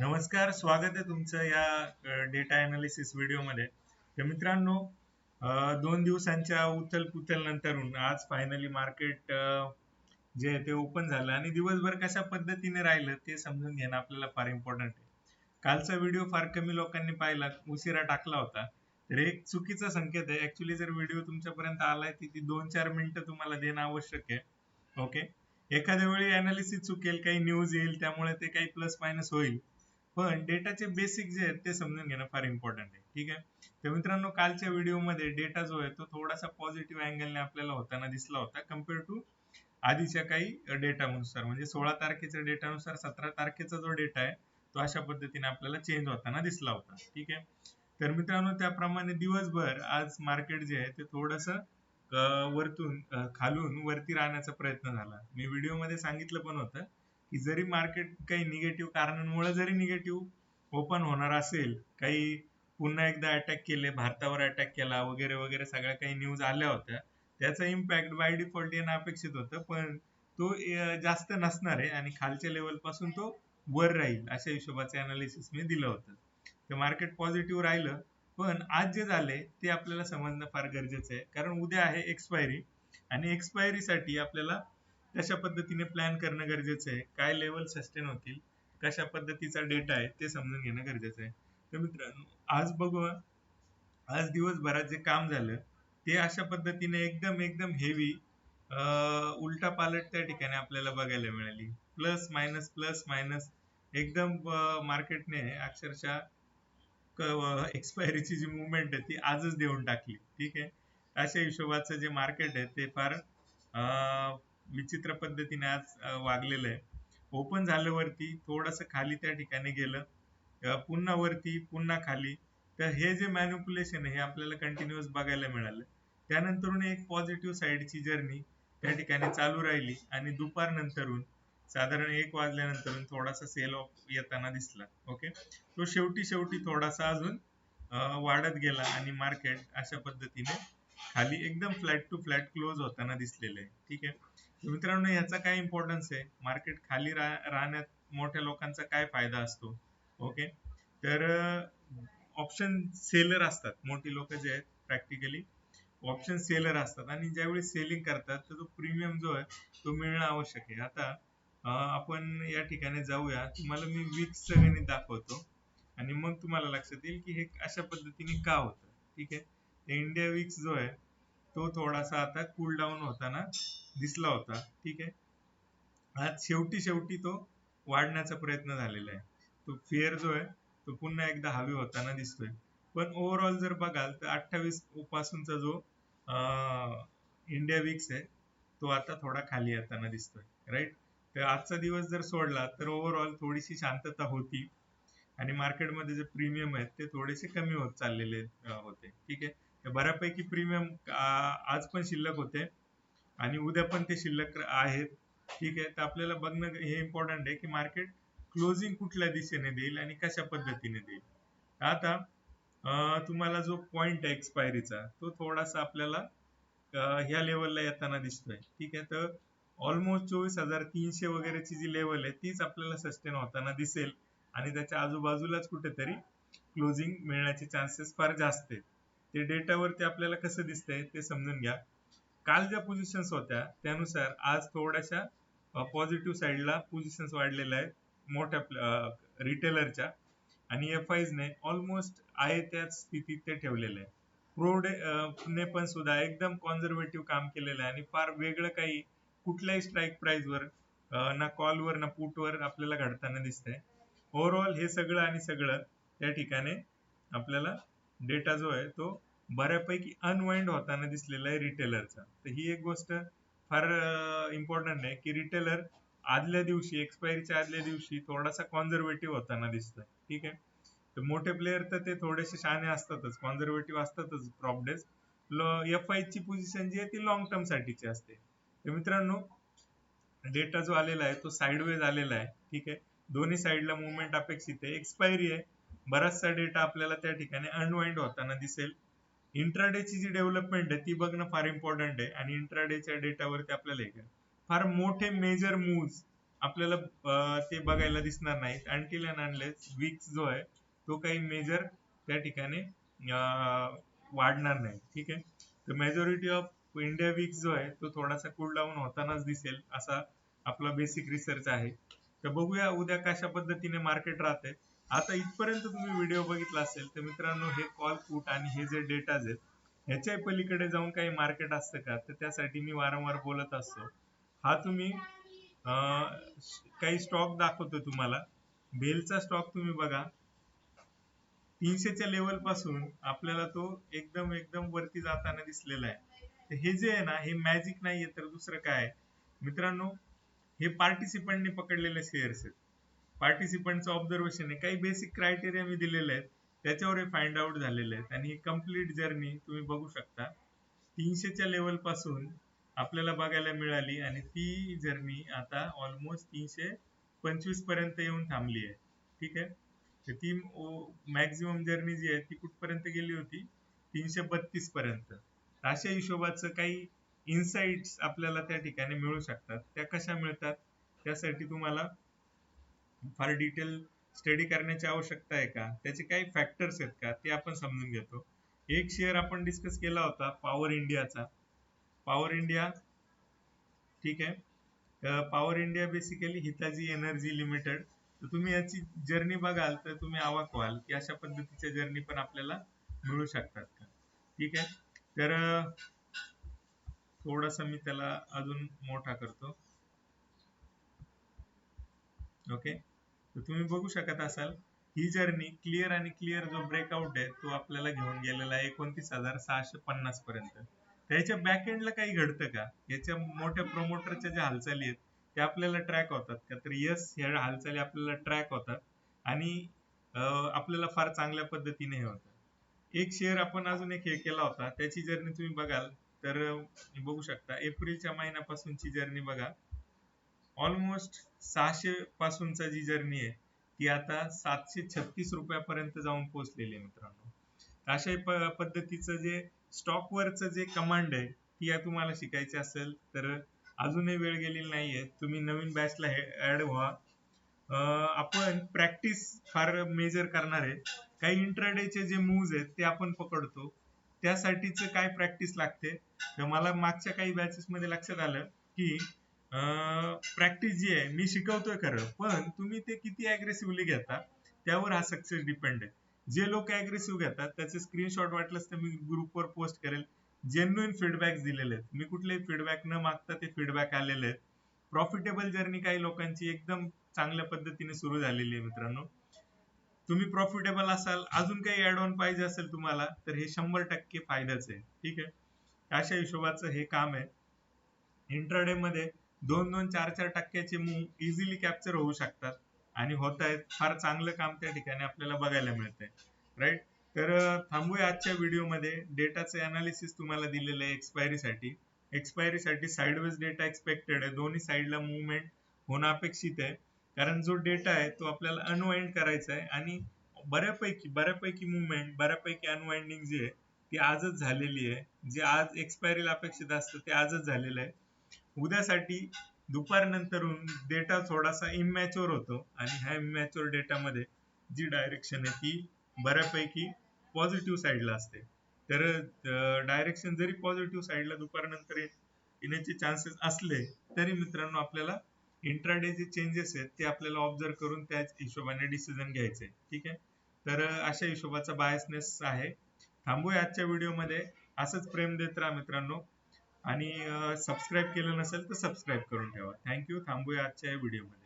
नमस्कार, स्वागत आहे तुमचं या डेटा अनालिसिस व्हिडिओमध्ये. तर मित्रांनो, 2 दिवसांच्या उथल-पुथल नंतरून आज फायनली मार्केट जे आहे ते ओपन झालं आणि दिवसभर कशा पद्धतीने राहिलं ते समजून घेणं आपल्याला फार इम्पॉर्टंट आहे. कालचा व्हिडिओ फार कमी लोकांनी पाहिला, उशिरा टाकला होता. तर एक चुकीचा संकेत आहे. ऍक्च्युली जर व्हिडिओ तुमच्यापर्यंत आलाय तर ती 2-4 मिनिटं तुम्हाला देणं आवश्यक आहे. ओके. एखाद्या वेळी अनालिसिस चुकेल, काही न्यूज येईल, त्यामुळे ते काही प्लस मायनस होईल. पण डेटाचे बेसिक जे आहेत ते समजून घेणं फार इम्पॉर्टंट आहे. ठीक आहे. तर मित्रांनो, कालच्या व्हिडिओमध्ये डेटा जो आहे तो थोडासा पॉझिटिव्ह अँगलने आपल्याला होताना दिसला होता कम्पेअर टू आधीच्या काही डेटानुसार. म्हणजे 16 तारखेच्या डेटानुसार 17 तारखेचा जो डेटा आहे तो अशा पद्धतीने आपल्याला चेंज होताना दिसला होता. ठीक आहे. तर मित्रांनो, त्याप्रमाणे दिवसभर आज मार्केट जे आहे ते थोडस वरतून खालून वरती राहण्याचा प्रयत्न झाला. मी व्हिडिओमध्ये सांगितलं पण होतं की जरी मार्केट काही निगेटिव्ह कारणांमुळे जरी निगेटिव्ह ओपन होणार असेल, काही पुन्हा एकदा अटॅक केले, भारतावर अटॅक केला वगैरे वगैरे सगळ्या काही न्यूज आल्या होत्या, त्याचा इम्पॅक्ट बाय डिफॉल्ट येणं अपेक्षित होतं. पण तो जास्त नसणार आहे आणि खालच्या लेवल पासून तो वर राहील अशा हिशोबाचे अनालिसिस मी दिलं होतं. तर मार्केट पॉझिटिव्ह राहिलं. पण आज जे झाले ते आपल्याला समजणं फार गरजेचं आहे, कारण उद्या आहे एक्सपायरी आणि एक्सपायरीसाठी आपल्याला कशा पद्धतीने प्लॅन करणं गरजेचं आहे, काय लेवल सस्टेन होतील, कशा पद्धतीचा डेटा आहे ते समजून घेणं गरजेचं आहे. तर मित्रांनो, आज बघू, आज दिवसभरात जे काम झालं ते अशा पद्धतीने एकदम एकदम हेवी उलटा पालट त्या ठिकाणी आपल्याला बघायला मिळाली. प्लस मायनस एकदम मार्केटने अक्षरशः एक्सपायरीची जी मुवमेंट आहे ती आजच देऊन टाकली. ठीक आहे. अशा हिशोबाचं जे मार्केट आहे ते फार विचित्र पद्धतीने आज वागलेलं आहे. ओपन झालं वरती, थोडस खाली त्या ठिकाणी गेलं, पुन्हा वरती, पुन्हा खाली. तर हे जे मॅनिप्युलेशन आहे हे आपल्याला कंटिन्युअस बघायला मिळालं. त्यानंतरून एक पॉझिटिव्ह साईडची जर्नी त्या ठिकाणी चालू राहिली आणि दुपार नंतरून साधारण 1 वाजल्यानंतर थोडासा सेल ऑफ येताना दिसला. ओके. तो शेवटी शेवटी थोडासा अजून वाढत गेला आणि मार्केट अशा पद्धतीने खाली एकदम फ्लॅट टू फ्लॅट क्लोज होताना दिसलेलं आहे. ठीक आहे. तर मित्रांनो, याचा काय इम्पॉर्टन्स आहे, मार्केट खाली राहण्यात मोठ्या लोकांचा काय फायदा असतो. ओके. तर ऑप्शन सेलर असतात मोठी लोक जे आहेत, प्रॅक्टिकली ऑप्शन सेलर असतात आणि ज्यावेळी सेलिंग करतात तर तो प्रीमियम जो आहे तो मिळणं आवश्यक आहे. आता आपण या ठिकाणी जाऊया, तुम्हाला मी विक्स गणित दाखवतो आणि मग तुम्हाला लक्षात येईल की हे अशा पद्धतीने का होतं. ठीक आहे. इंडिया विक्स जो आहे तो थोडासा आता कूल डाऊन होताना दिसला होता. ठीक आहे. आज शेवटी शेवटी तो वाढण्याचा प्रयत्न झालेला आहे. तो फेअर जो आहे तो पुन्हा एकदा हवी होताना दिसतोय. पण ओव्हरऑल जर बघाल तर 28 पासूनचा जो इंडिया विक्स आहे तो आता थोडा खाली येताना दिसतोय. राईट. तर आजचा दिवस जर सोडला तर ओव्हरऑल थोडीशी शांतता होती आणि मार्केटमध्ये जे प्रीमियम आहेत ते थोडेसे कमी होत चाललेले होते. ठीक आहे. तर बऱ्यापैकी प्रीमियम आज पण शिल्लक होते आणि उद्या पण ते शिल्लक आहेत. ठीक आहे. तर आपल्याला बघणं हे इम्पॉर्टंट आहे की मार्केट क्लोजिंग कुठल्या दिशेने देईल आणि कशा पद्धतीने देईल. आता तुम्हाला जो पॉइंट आहे एक्सपायरीचा तो थोडासा आपल्याला ह्या लेवलला येताना दिसतोय. ठीक आहे. तर ऑलमोस्ट 24,300 वगैरेची जी लेवल आहे तीच आपल्याला सस्टेन होताना दिसेल आणि त्याच्या आजूबाजूलाच कुठेतरी क्लोजिंग मिळण्याचे चान्सेस फार जास्त आहेत. ते डेटावरती आपल्याला कसं दिसतंय ते समजून घ्या. काल ज्या पोझिशन्स होत्या त्यानुसार आज थोड्याशा पॉझिटिव्ह साईडला पोझिशन्स वाढलेल्या आहेत मोठ्या रिटेलरच्या आणि ने ऑलमोस्ट आहे त्याच स्थितीत ते ठेवलेलं आहे. प्रोडे ने पण सुद्धा एकदम कॉन्झर्वेटिव्ह काम केलेलं आहे आणि फार वेगळं काही कुठल्याही स्ट्राईक प्राइसवर ना कॉलवर ना पुटवर आपल्याला घडताना दिसतंय. ओव्हरऑल हे सगळं आणि सगळं त्या ठिकाणी आपल्याला डेटा जो आहे तो बऱ्यापैकी अनवाइंड होताना दिसलेला आहे रिटेलरचा. तर ही एक गोष्ट फार इम्पॉर्टंट आहे की रिटेलर आदल्या दिवशी, एक्सपायरीच्या आदल्या दिवशी थोडासा कॉन्झर्वेटिव्ह होताना दिसतोय. ठीक आहे. तर मोठे प्लेयर तर ते थोडेसे शहाणे असतातच, कॉन्झर्वेटिव्ह असतातच प्रॉप डेज. ची पोझिशन जी आहे ती लॉंग टर्म साठीची असते. तर मित्रांनो, डेटा जो आलेला आहे तो साइडवेज आलेला आहे. ठीक आहे. दोन्ही साईडला मुवमेंट अपेक्षित आहे. एक्सपायरी आहे. बराचसा डेटा आपल्याला त्या ठिकाणी अनवाइंड होताना दिसेल. इंट्राडेची जी डेव्हलपमेंट आहे ती बघणं फार इम्पॉर्टंट आहे आणि इंट्राडेच्या डेटावरती आपल्याला फार मोठे मेजर मूव्ह आपल्याला ते बघायला दिसणार नाहीत अनटिल अँड अनलेस विक्स जो आहे तो काही मेजर त्या ठिकाणी वाढणार नाही. ठीक आहे. तर मेजॉरिटी ऑफ इंडिया विक्स जो आहे तो थोडासा कूल डाऊन होतानाच दिसेल असा आपला बेसिक रिसर्च आहे. तर बघूया उद्या कशा पद्धतीने मार्केट राहते. आता इथपर्यंत तुम्ही व्हिडिओ बघितला असेल तर मित्रांनो हे कॉल पुट आणि हे जे डेटाज आहेत ह्याच्या पलीकडे जाऊन काही मार्केट असतं का, तर त्यासाठी मी वारंवार बोलत असतो. हा तुम्ही काही स्टॉक दाखवतो तुम्हाला. बेलचा स्टॉक तुम्ही बघा 300च्या लेवल पासून आपल्याला तो एकदम एकदम वरती जाताना दिसलेला आहे. तर हे जे आहे ना हे मॅजिक नाहीये तर दुसरं काय आहे मित्रांनो. हे पार्टिसिपंटने पकडलेले शेअर्स आहेत. पार्टिसिपंटचं ऑब्झर्वेशन आहे. काही बेसिक क्रायटेरिया मी दिलेले आहेत त्याच्यावर हे फाइंड आउट झालेले आहेत आणि ही कम्प्लीट जर्नी तुम्ही बघू शकता 300च्या लेवल पासून आपल्याला बघायला मिळाली आणि ती जर्नी आता ऑलमोस्ट 325 पर्यंत येऊन थांबली आहे. ठीक आहे. तर ती मॅक्झिमम जर्नी जी आहे ती कुठपर्यंत गेली होती 332 पर्यंत. अशा हिशोबाचं काही इन्साइट्स आपल्याला त्या ठिकाणी मिळू शकतात. त्या कशा मिळतात त्यासाठी तुम्हाला फार डिटेल स्टडी करण्याची आवश्यकता आहे का, त्याचे काही फॅक्टर्स आहेत का ते आपण समजून घेतो. एक शेअर आपण डिस्कस केला होता पॉवर इंडियाचा. पॉवर इंडिया ठीक आहे. पॉवर इंडिया बेसिकली हिताची एनर्जी लिमिटेड. तर तुम्ही याची जर्नी बघाल तर तुम्ही अवाक व्हाल की अशा पद्धतीच्या जर्नी पण आपल्याला मिळू शकतात का. ठीक आहे. तर थोडासा मी त्याला अजून मोठा करतो. ओके. तर तुम्ही बघू शकत असाल ही जर्नी क्लिअर आणि क्लिअर जो ब्रेकआउट आहे तो आपल्याला घेऊन गेलेला आहे 29,650 पर्यंत. त्याच्या बॅक एंडला काही घडतं का, याच्या मोठ्या प्रमोटरच्या ज्या हालचाली आहेत त्या आपल्याला ट्रॅक होतात का, तर यस ह्या हालचाली आपल्याला ट्रॅक होतात आणि आपल्याला फार चांगल्या पद्धतीने हे होतं. एक शेअर आपण अजून एक हे केला होता त्याची जर्नी तुम्ही बघाल तर बघू शकता एप्रिलच्या महिन्यापासूनची जर्नी बघा. ऑलमोस्ट 600 पासूनचा जी जर्नी आहे ती आता 736 रुपयापर्यंत जाऊन पोहोचलेली आहे मित्रांनो. अशा पद्धतीचं जे स्टॉकवरचं जे कमांड आहे ती या तुम्हाला शिकायची असेल तर अजूनही वेळ गेलेली नाहीये. तुम्ही नवीन बॅचला ऍड व्हा. आपण प्रॅक्टिस फार मेजर करणार आहे. काही इंट्राडेचे जे मूव्ज आहेत ते आपण पकडतो. त्यासाठीच काय प्रॅक्टिस लागते, तर मला मागच्या काही बॅचेस मध्ये लक्षात आलं की प्रॅक्टिस जी आहे मी शिकवतोय खरं, पण तुम्ही ते किती अग्रेसिव्हली घेता त्यावर हा सक्सेस डिपेंड आहे. जे लोक अग्रेसिव्ह घेतात त्याचे स्क्रीनशॉट वाटलंच तर मी ग्रुपवर पोस्ट करेल. जेन्युइन फीडबॅक दिलेले आहेत. मी कुठलेही फीडबॅक न मागता ते फीडबॅक आलेले आहेत. प्रॉफिटेबल जर्नी काही लोकांची एकदम चांगल्या पद्धतीने सुरू झालेली आहे मित्रांनो. तुम्ही प्रॉफिटेबल असाल, अजून काही ऍड ऑन पाहिजे असेल तुम्हाला तर हे 100% फायद्याच आहे. ठीक आहे. अशा हिशोबाचं हे काम आहे. इंट्राडे मध्ये 2-2, 4-4 टक्क्याचे मूव्ह इझिली कॅप्चर होऊ शकतात आणि होत आहेत. फार चांगलं काम त्या ठिकाणी आपल्याला बघायला मिळतंय. राईट. तर थांबूया आजच्या व्हिडिओमध्ये. डेटाचे अनालिसिस तुम्हाला दिलेलं आहे एक्सपायरीसाठी. एक्सपायरीसाठी साइडवेज डेटा एक्सपेक्टेड आहे. दोन्ही साईडला मुवमेंट होणं अपेक्षित आहे. कारण जो डेटा आहे तो आपल्याला अनवाइंड करायचा आहे आणि बऱ्यापैकी मुवमेंट, बऱ्यापैकी अनवाइंडिंग जी आहे ती आजच झालेली आहे. जे आज एक्सपायरीला अपेक्षित असतं ते आजच झालेलं आहे. उद्यासाठी दुपारनंतरून डेटा थोडासा इमॅच्युअर होतो आणि ह्या इमॅच्युअर डेटामध्ये जी डायरेक्शन आहे ती बऱ्यापैकी पॉझिटिव्ह साईडला असते. तर डायरेक्शन जरी पॉझिटिव्ह साईडला दुपारनंतर येण्याचे चान्सेस असले तरी मित्रांनो आपल्याला इंट्राडे जे चेंजेस आहेत ते आपल्याला ऑब्झर्व करून त्याच हिशोबाने डिसिजन घ्यायचे. ठीक आहे. तर अशा हिशोबाचा बायसनेस आहे. थांबूया आजच्या व्हिडिओमध्ये. असंच प्रेम देत राहा मित्रांनो आणि सबस्क्राईब केलं नसेल तर सबस्क्राईब करून ठेवा. थँक्यू. थांबूया आजच्या या व्हिडिओमध्ये.